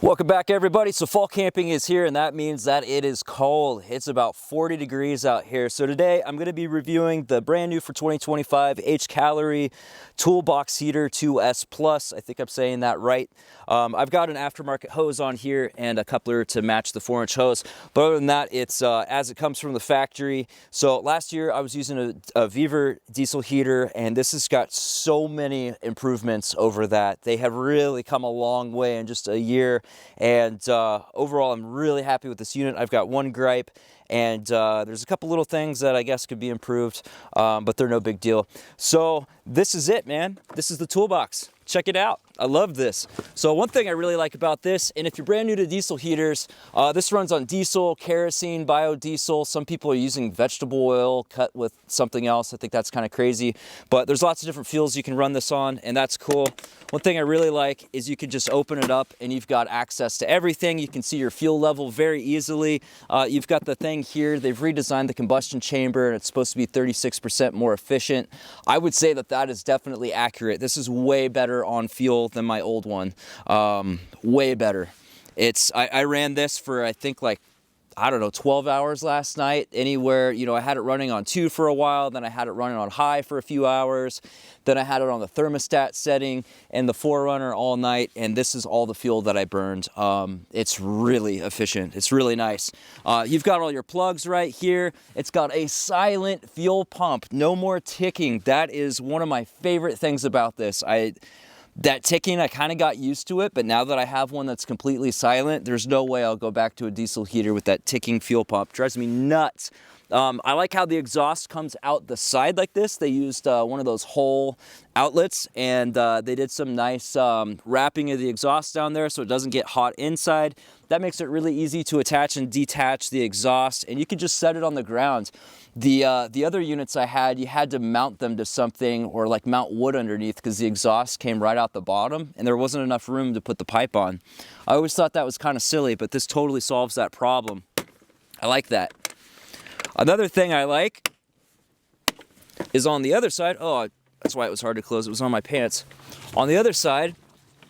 Welcome back, everybody. So fall camping is here, and that means that it is cold. It's about 40 degrees out here. So today I'm going to be reviewing the brand new for 2025 Hcalory Toolbox Heater 2S Plus. I think I'm saying that right. I've got an aftermarket hose on here and a coupler to match the 4-inch hose. But other than that, it's as it comes from the factory. So last year I was using a Weaver diesel heater, and this has got so many improvements over that. They have really come a long way in just a year. And overall, I'm really happy with this unit. I've got one gripe, and there's a couple little things that I guess could be improved, but they're no big deal. So this is it, man. This is the toolbox. Check it out. I love this. So one thing I really like about this, and if you're brand new to diesel heaters, this runs on diesel, kerosene, biodiesel. Some people are using vegetable oil cut with something else. I think that's kind of crazy, but there's lots of different fuels you can run this on, and that's cool. One thing I really like is you can just open it up and you've got access to everything. You can see your fuel level very easily. You've got the thing here. They've redesigned the combustion chamber, and it's supposed to be 36% more efficient. I would say that that is definitely accurate. This is way better on fuel than my old one. Way better. I ran this for, I think, like, I don't know, 12 hours last night. Anywhere, you know, I had it running on 2 for a while, then I had it running on high for a few hours, then I had it on the thermostat setting and the Forerunner all night, and this is all the fuel that I burned. It's really efficient. It's really nice. You've got all your plugs right here. It's got a silent fuel pump. No more ticking. That is one of my favorite things about this. That ticking, I kind of got used to it, but now that I have one that's completely silent, there's no way I'll go back to a diesel heater with that ticking fuel pump. It drives me nuts. I like how the exhaust comes out the side like this. They used one of those hole outlets, and they did some nice wrapping of the exhaust down there so it doesn't get hot inside. That makes it really easy to attach and detach the exhaust, and you can just set it on the ground. The other units I had, you had to mount them to something or like mount wood underneath because the exhaust came right out the bottom and there wasn't enough room to put the pipe on. I always thought that was kind of silly, but this totally solves that problem. I like that. Another thing I like is on the other side. Oh, that's why it was hard to close. It was on my pants. On the other side,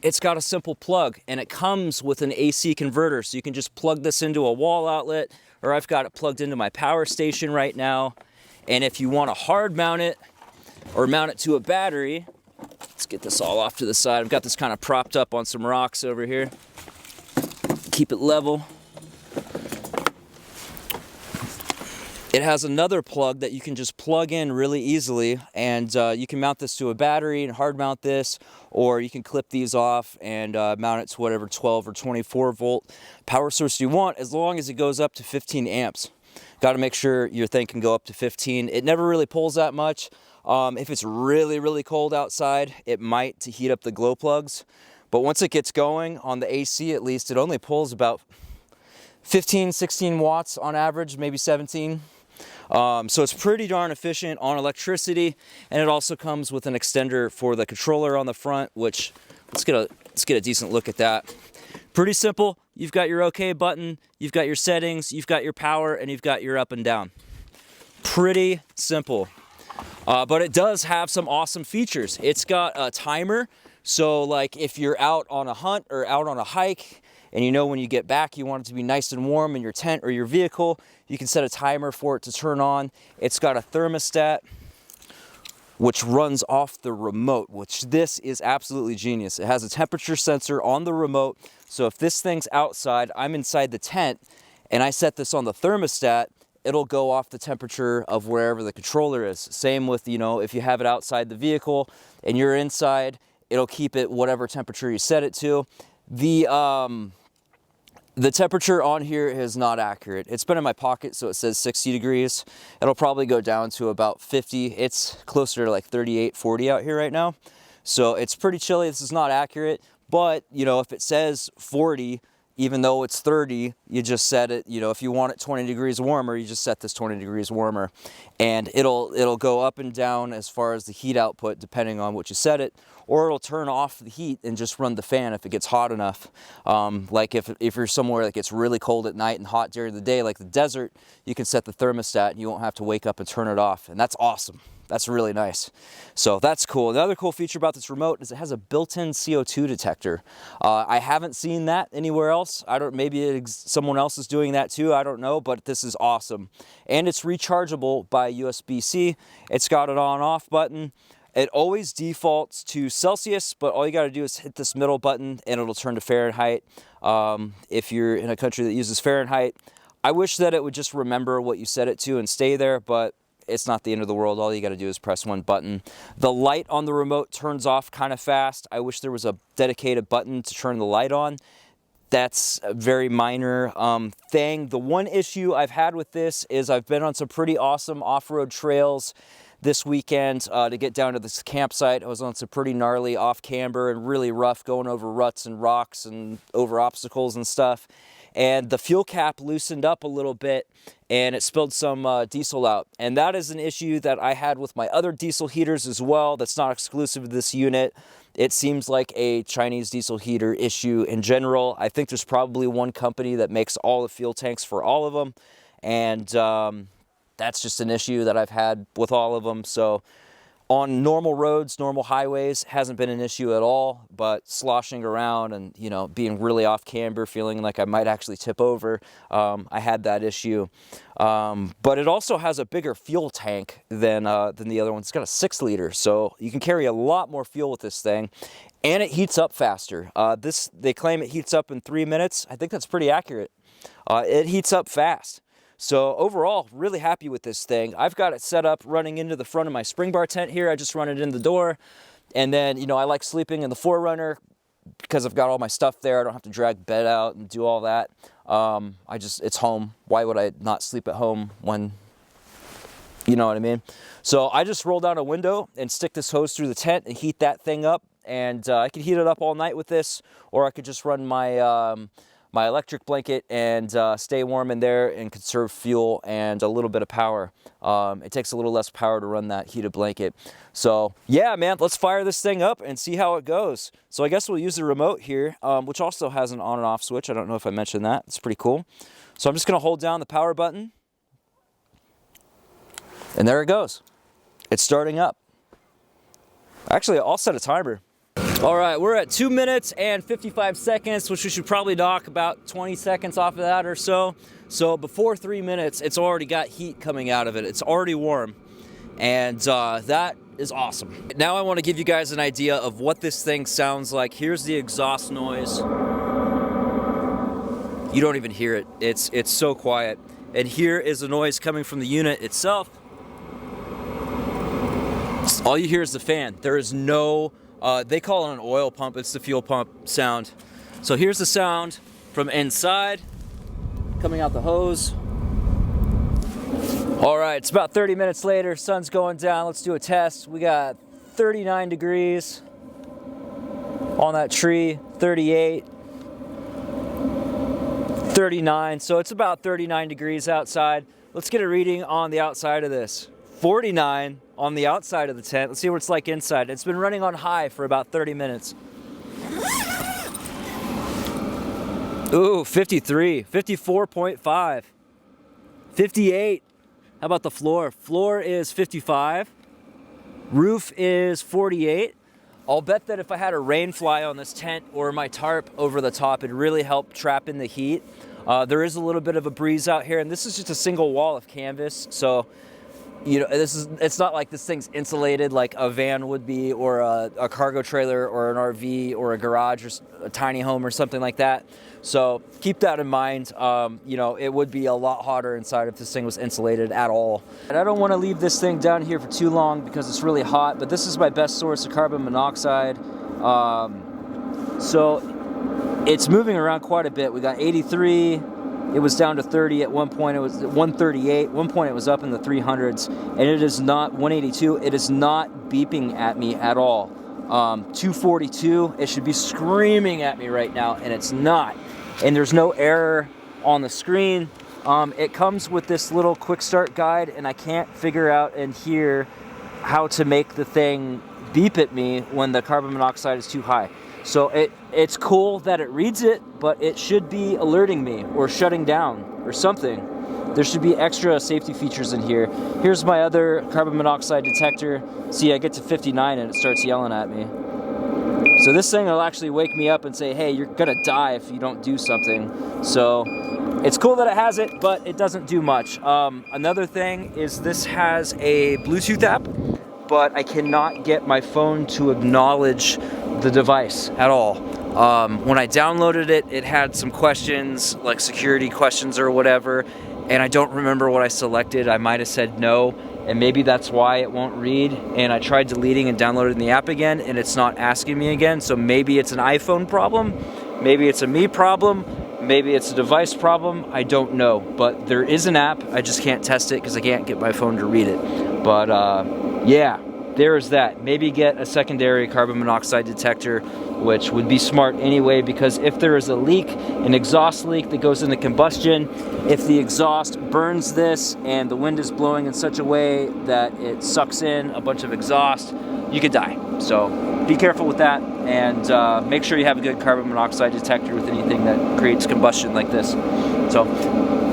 it's got a simple plug, and it comes with an AC converter. So you can just plug this into a wall outlet, or I've got it plugged into my power station right now. And if you want to hard mount it or mount it to a battery, let's get this all off to the side. I've got this kind of propped up on some rocks over here. Keep it level. It has another plug that you can just plug in really easily, and you can mount this to a battery and hard mount this, or you can clip these off and mount it to whatever 12 or 24 volt power source you want, as long as it goes up to 15 amps. Got to make sure your thing can go up to 15. It never really pulls that much. If it's really, really cold outside, it might to heat up the glow plugs, but once it gets going, on the AC at least, it only pulls about 15, 16 watts on average, maybe 17. So it's pretty darn efficient on electricity, and it also comes with an extender for the controller on the front, which let's get a decent look at that. Pretty simple. You've got your OK button, you've got your settings, you've got your power, and you've got your up and down. Pretty simple. But it does have some awesome features. It's got a timer, so like if you're out on a hunt or out on a hike, and you know when you get back you want it to be nice and warm in your tent or your vehicle, you can set a timer for it to turn on. It's got a thermostat which runs off the remote, which this is absolutely genius. It has a temperature sensor on the remote, so if this thing's outside, I'm inside the tent, and I set this on the thermostat, it'll go off the temperature of wherever the controller is. Same with, you know, if you have it outside the vehicle and you're inside, it'll keep it whatever temperature you set it to. The temperature on here is not accurate. It's been in my pocket, so it says 60 degrees. It'll probably go down to about 50. It's closer to like 38, 40 out here right now. So it's pretty chilly. This is not accurate, but you know, if it says 40, even though it's 30, you just set it, you know, if you want it 20 degrees warmer, you just set this 20 degrees warmer, and it'll go up and down as far as the heat output depending on what you set it, or it'll turn off the heat and just run the fan if it gets hot enough. Like if you're somewhere that gets really cold at night and hot during the day, like the desert, you can set the thermostat and you won't have to wake up and turn it off, and that's awesome. That's really nice. So that's cool. Another cool feature about this remote is it has a built-in CO2 detector. I haven't seen that anywhere else. Maybe someone else is doing that too. I don't know, but this is awesome. And it's rechargeable by USB-C. It's got an on-off button. It always defaults to Celsius, but all you got to do is hit this middle button and it'll turn to Fahrenheit. If you're in a country that uses Fahrenheit, I wish that it would just remember what you set it to and stay there, but it's not the end of the world. All you got to do is press one button. The light on the remote turns off kind of fast. I wish there was a dedicated button to turn the light on. That's a very minor thing. The one issue I've had with this is I've been on some pretty awesome off-road trails this weekend to get down to this campsite. I was on some pretty gnarly off-camber and really rough, going over ruts and rocks and over obstacles and stuff. And the fuel cap loosened up a little bit and it spilled some diesel out. And that is an issue that I had with my other diesel heaters as well. That's not exclusive to this unit. It seems like a Chinese diesel heater issue in general. I think there's probably one company that makes all the fuel tanks for all of them. And that's just an issue that I've had with all of them. So on normal roads, normal highways, hasn't been an issue at all, but sloshing around and, you know, being really off camber, feeling like I might actually tip over, I had that issue. But it also has a bigger fuel tank than the other one. It's got a 6-liter, so you can carry a lot more fuel with this thing, and it heats up faster. They claim it heats up in 3 minutes. I think that's pretty accurate. It heats up fast. So overall, really happy with this thing. I've got it set up running into the front of my spring bar tent here. I just run it in the door. And then, you know, I like sleeping in the 4Runner because I've got all my stuff there. I don't have to drag bed out and do all that. It's home. Why would I not sleep at home when, you know what I mean? So I just roll down a window and stick this hose through the tent and heat that thing up. And I could heat it up all night with this, or I could just run my my electric blanket and stay warm in there and conserve fuel and a little bit of power. It takes a little less power to run that heated blanket. So yeah, man, let's fire this thing up and see how it goes. So I guess we'll use the remote here, which also has an on and off switch. I don't know if I mentioned that. It's pretty cool. So I'm just gonna hold down the power button. And there it goes. It's starting up. Actually, I'll set a timer. All right, we're at 2 minutes and 55 seconds, which we should probably knock about 20 seconds off of that or so. So before 3 minutes, it's already got heat coming out of it. It's already warm, and that is awesome. Now I want to give you guys an idea of what this thing sounds like. Here's the exhaust noise. You don't even hear it. It's so quiet. And here is the noise coming from the unit itself. All you hear is the fan. There is no they call it an oil pump. It's the fuel pump sound. So here's the sound from inside, coming out the hose. All right, it's about 30 minutes later. Sun's going down. Let's do a test. We got 39 degrees on that tree, 38, 39. So it's about 39 degrees outside. Let's get a reading on the outside of this. 49 on the outside of the tent. Let's see what it's like inside. It's been running on high for about 30 minutes. Ooh, 53, 54.5, 58. How about the floor? Floor is 55. Roof is 48. I'll bet that if I had a rain fly on this tent or my tarp over the top, it'd really help trap in the heat. There is a little bit of a breeze out here, and this is just a single wall of canvas, so you know, it's not like this thing's insulated like a van would be, or a cargo trailer, or an RV, or a garage, or a tiny home, or something like that. So keep that in mind. You know, it would be a lot hotter inside if this thing was insulated at all. And I don't want to leave this thing down here for too long because it's really hot, but this is my best source of carbon monoxide. So it's moving around quite a bit. We got 83. It was down to 30 at one point. It was 138. At one point it was up in the 300s, and it is not 182. It is not beeping at me at all. 242. It should be screaming at me right now, and it's not. And there's no error on the screen. It comes with this little quick start guide, and I can't figure out in here how to make the thing beep at me when the carbon monoxide is too high. So it's cool that it reads it, but it should be alerting me or shutting down or something. there should be extra safety features in here. Here's my other carbon monoxide detector. See, I get to 59 and it starts yelling at me. So this thing will actually wake me up and say, hey, you're gonna die if you don't do something. So it's cool that it has it, but it doesn't do much. Another thing is this has a Bluetooth app, but I cannot get my phone to acknowledge the device at all. When I downloaded it, it had some questions, like security questions or whatever, and I don't remember what I selected. I might have said no, and maybe that's why it won't read. And I tried deleting and downloading the app again, and it's not asking me again. So maybe it's an iPhone problem, maybe it's a me problem, maybe it's a device problem, I don't know. But there is an app, I just can't test it because I can't get my phone to read it. But yeah, there is that. Maybe get a secondary carbon monoxide detector, which would be smart anyway, because if there is a leak, an exhaust leak that goes into combustion, if the exhaust burns this and the wind is blowing in such a way that it sucks in a bunch of exhaust, you could die. So be careful with that, and make sure you have a good carbon monoxide detector with anything that creates combustion like this. So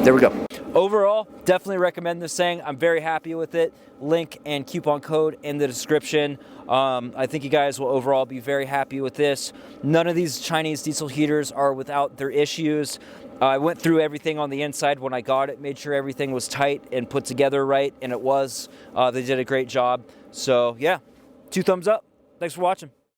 there we go. Overall, definitely recommend this thing. I'm very happy with it. Link and coupon code in the description. I think you guys will overall be very happy with this. None of these Chinese diesel heaters are without their issues. I went through everything on the inside when I got it, made sure everything was tight and put together right, and it was. They did a great job. So yeah, 2 thumbs up. Thanks for watching.